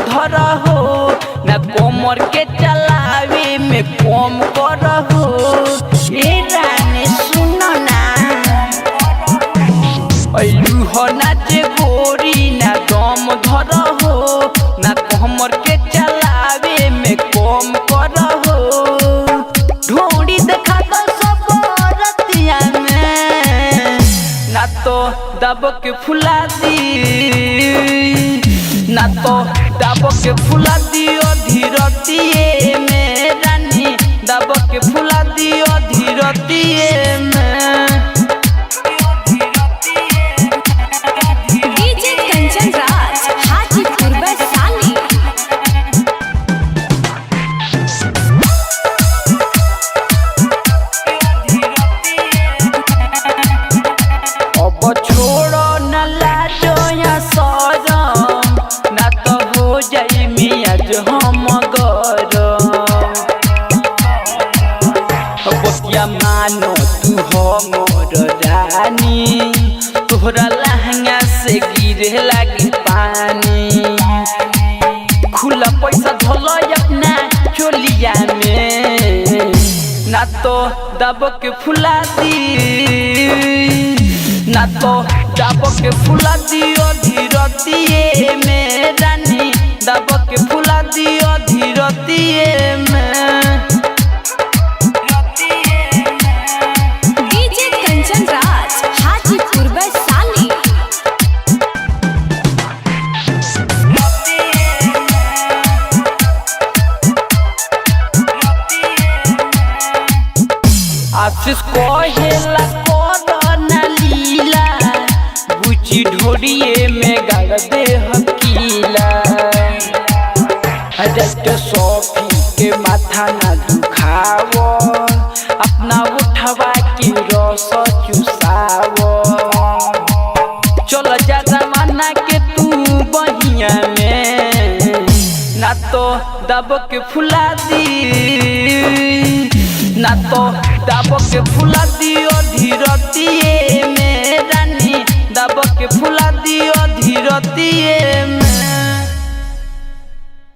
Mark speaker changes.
Speaker 1: धर हो ना कोमर के चलावे में कम कर हो। ए रानी सुनो ना ऐलू हो नाचे गोरी ना दम धर हो ना कोमर के चलावे में कम कर हो। ढोड़ी देखा तो सब रतिया में ना तो दब के फुला दी ना तो दब के फुला दियो धीरतिए में रानी दब के फुला दियो धीरतिए में।
Speaker 2: डीजे कंचन राज हाजीपुर वैशाली।
Speaker 1: अब छोड़ो न लाजो या सजम ना तो हो जाई मिया जो हम गरम। बतिया मानो तू हमर रानी तोहरा लहंगा से गिरे लागी पानी। खुला पैसा धोलो अपना चोलिया में ना तो दब के फुला दी ना तो दब के फुला दियो धीरतिए में रानी दब के फुला दियो धीरतिए में।
Speaker 2: डीजे कंचन राज हाजीपुर वैशाली।
Speaker 1: आशीष कहेला कोरोना लीला बुची ढोरिए में गाड़ दे हकीला। हजरत सोफी के माथा ना दुखावो अपना उठवा के रस चुसावो। चल जा जमाना के तू बहिया में ना तो दब के फुला दी ना तो दब के फुला दियो धीरतिए में रानी दब के फुला दियो धीरतिए